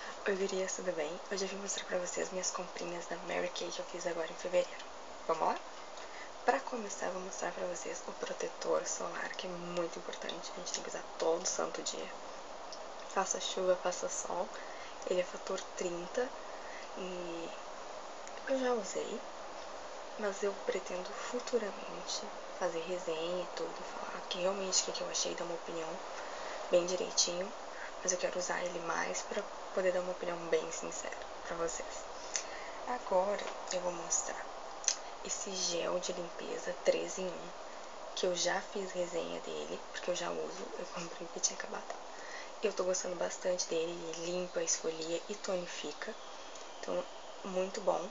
Oi, gurias, tudo bem? Hoje eu vim mostrar pra vocês minhas comprinhas da Mary Kay que eu fiz agora em fevereiro. Vamos lá? Pra começar, eu vou mostrar pra vocês o protetor solar, que é muito importante. A gente tem que usar todo santo dia. Faça chuva, faça sol. Ele é fator 30 e eu já usei, mas eu pretendo futuramente fazer resenha e tudo, falar que realmente o que eu achei, dar uma opinião bem direitinho, mas eu quero usar ele mais pra poder dar uma opinião bem sincera pra vocês. Agora eu vou mostrar esse gel de limpeza 3 em 1, que eu já fiz resenha dele, porque eu já uso, eu comprei porque tinha acabado. Eu tô gostando bastante dele, ele limpa, esfolia e tonifica, então muito bom.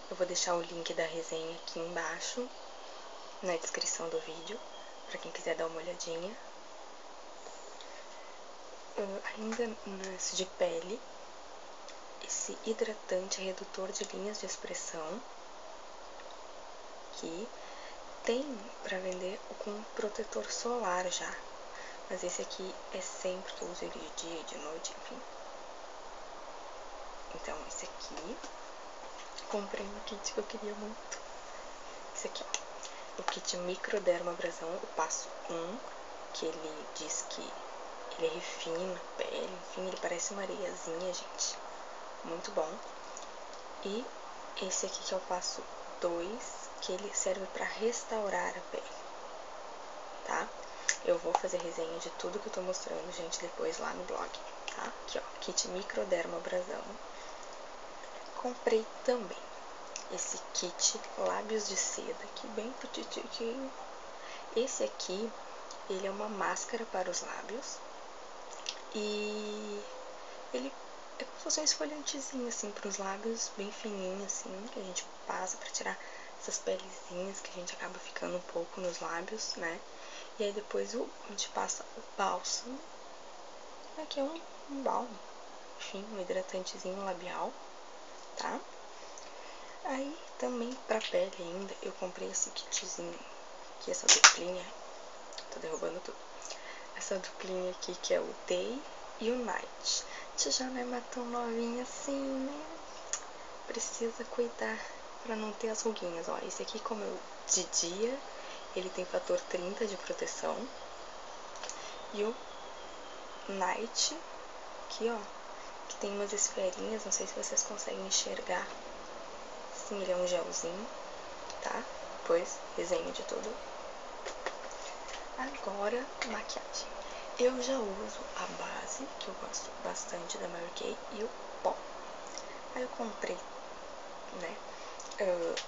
Eu vou deixar o link da resenha aqui embaixo, na descrição do vídeo, pra quem quiser dar uma olhadinha. Ainda nesse de pele, esse hidratante redutor de linhas de expressão, que tem pra vender com protetor solar já, mas esse aqui é sempre que eu uso ele de dia e de noite, enfim. Então esse aqui, comprei no kit que eu queria muito. Esse aqui, ó, o kit microdermabrasão, o passo 1, que ele diz que ele refina a pele, enfim, ele parece uma areiazinha, gente. Muito bom. E esse aqui que é o passo 2, que ele serve para restaurar a pele, tá? Eu vou fazer resenha de tudo que eu tô mostrando, gente, depois lá no blog, tá? Aqui, ó, kit microdermabrasão. Comprei também esse kit lábios de seda, que bem petitiquinho. Esse aqui, ele é uma máscara para os lábios e ele é como se fosse um esfoliantezinho, assim, para os lábios, bem fininho, assim, que a gente passa para tirar essas pelezinhas que a gente acaba ficando um pouco nos lábios, né? E aí depois a gente passa o bálsamo, que é um balmo, enfim, um hidratantezinho labial, tá? Aí também pra pele ainda, eu comprei esse kitzinho aqui, essa duplinha, tô derrubando tudo. Essa duplinha aqui que é o Day e o Night. Você já não é mais tão novinha assim, né? Precisa cuidar pra não ter as ruguinhas. Ó, esse aqui, como eu de dia, ele tem fator 30 de proteção. E o Night, aqui, ó, que tem umas esferinhas, não sei se vocês conseguem enxergar. Sim, ele é um gelzinho, tá? Depois, resenha de tudo. Agora, maquiagem. Eu já uso a base, que eu gosto bastante da Mary Kay, e o pó. Aí eu comprei, né,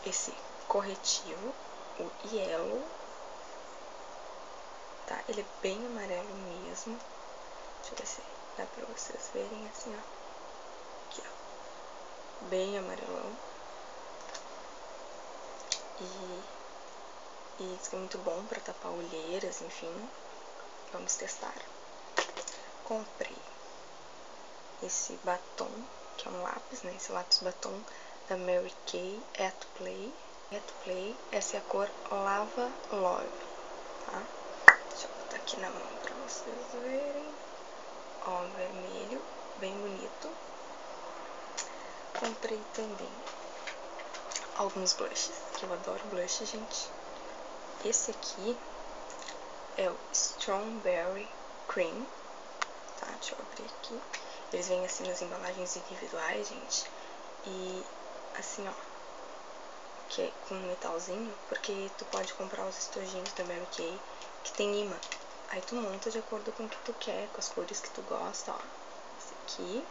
esse corretivo, o Yellow, tá? Ele é bem amarelo mesmo. Deixa eu ver se dá pra vocês verem assim, ó. Aqui, ó. Bem amarelão. E isso é muito bom pra tapar olheiras, enfim. Vamos testar. Comprei esse batom, que é um lápis, né? Esse lápis batom da Mary Kay at Play. At Play, essa é a cor Lava Love, tá? Deixa eu botar aqui na mão pra vocês verem. Ó, vermelho, bem bonito. Comprei também alguns blushes, que eu adoro blush, gente. Esse aqui é o Strawberry Cream, tá? Deixa eu abrir aqui. Eles vêm assim nas embalagens individuais, gente. E assim, ó, que é com um metalzinho, porque tu pode comprar os estojinhos da Mary Kay que tem imã. Aí tu monta de acordo com o que tu quer, com as cores que tu gosta, ó. Esse aqui.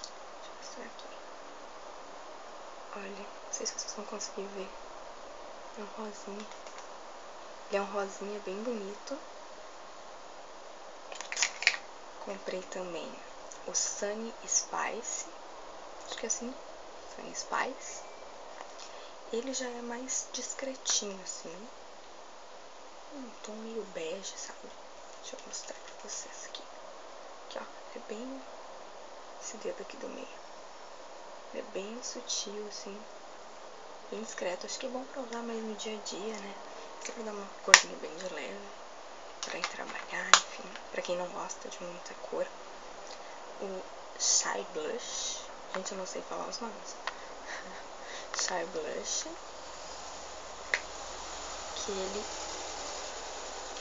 Deixa eu mostrar aqui. Olha, não sei se vocês vão conseguir ver. É um rosinha. Ele é um rosinha bem bonito. Comprei também o Sunny Spice. Acho que é assim, Sunny Spice. Ele já é mais discretinho, assim. Um tom meio bege, sabe? Deixa eu mostrar pra vocês aqui. Aqui, ó. É bem... esse dedo aqui do meio. Ele é bem sutil, assim. Bem discreto. Acho que é bom pra usar mais no dia a dia, né? Só pra dar uma corzinha bem de leve. Pra ir trabalhar, enfim. Pra quem não gosta de muita cor. O Shy Blush. Gente, eu não sei falar os nomes. Shy Blush. Que ele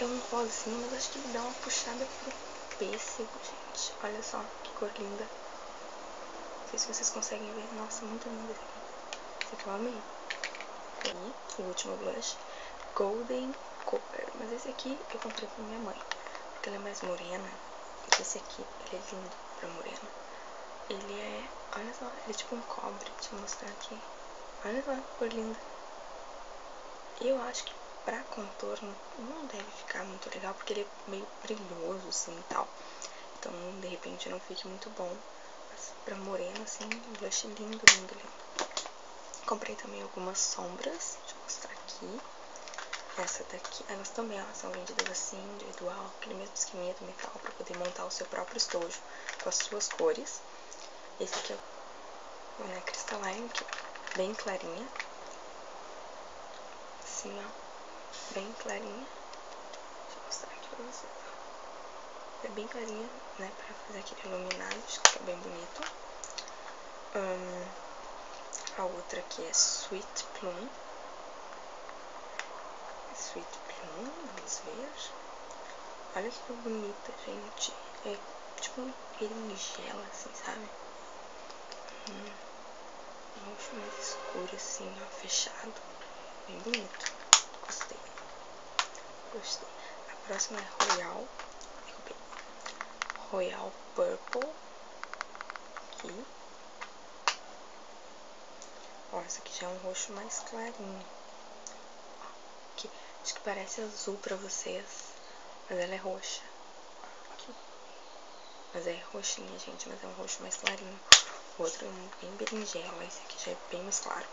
é um rosinho, mas acho que ele dá uma puxada pro pêssego, gente. Olha só, que cor linda. Não sei se vocês conseguem ver. Nossa, muito lindo esse aqui. Esse aqui eu amei. E o último blush, Golden Copper. Mas esse aqui eu comprei pra minha mãe, porque ela é mais morena. E esse aqui, ele é lindo pra morena. Ele é, olha só, ele é tipo um cobre. Deixa eu mostrar aqui. Olha só, que cor linda. Eu acho que pra contorno não deve ficar muito legal, porque ele é meio brilhoso assim e tal. Então, de repente, não fique muito bom. Mas pra morena, assim, um blush lindo, lindo, lindo. Comprei também algumas sombras. Deixa eu mostrar aqui. Essa daqui, elas também são vendidas assim, individual, aquele mesmo esqueminha do metal, pra poder montar o seu próprio estojo com as suas cores. Esse aqui é o Né Crystalline, que é bem clarinha. Assim, ó, bem clarinha. Deixa eu mostrar aqui pra vocês, ó. É bem clarinha, né, pra fazer aquele iluminado, acho que fica bem bonito. A outra aqui é Sweet Plum. Sweet Plum, vamos ver. Olha que bonita, gente. É tipo um berinjela, assim, sabe? Um roxo mais escuro, assim, ó, fechado. Bem bonito. Gostei. Gostei. A próxima é Royal Purple. Aqui. Ó, essa aqui já é um roxo mais clarinho. Aqui, acho que parece azul pra vocês, mas ela é roxa. Aqui. Mas é roxinha, gente, mas é um roxo mais clarinho. O outro é bem berinjela, esse aqui já é bem mais claro.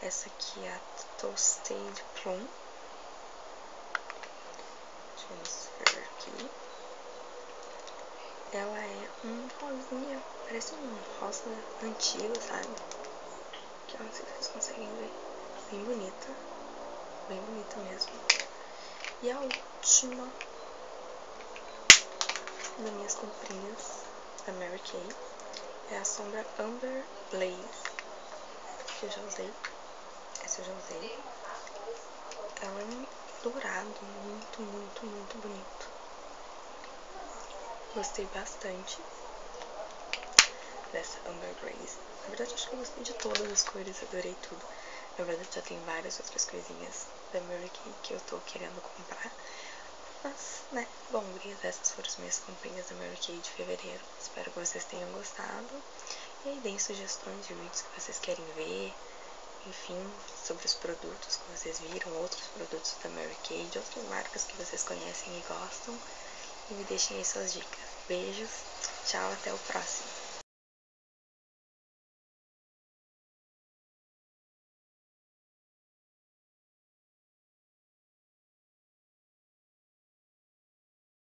Essa aqui é a Toasted Plum. Vamos ver aqui. Ela é um rosinha, parece um rosa antigo, sabe? Que eu não sei se vocês conseguem ver. Bem bonita mesmo. E a última das minhas comprinhas da Mary Kay é a sombra Amber Blaze, que eu já usei. Essa eu já usei. Ela é um dourado muito, muito, muito bonito. Gostei bastante dessa Amber Blaze. Na verdade, acho que eu gostei de todas as cores, adorei tudo. Na verdade, já tem várias outras coisinhas da Mary Kay que eu tô querendo comprar. Mas, né, bom, gurias, essas foram as minhas comprinhas da Mary Kay de fevereiro. Espero que vocês tenham gostado. E aí, deem sugestões de vídeos que vocês querem ver. Enfim, sobre os produtos que vocês viram, outros produtos da Mary Kay, de outras marcas que vocês conhecem e gostam. E me deixem aí suas dicas. Beijos, tchau, até o próximo.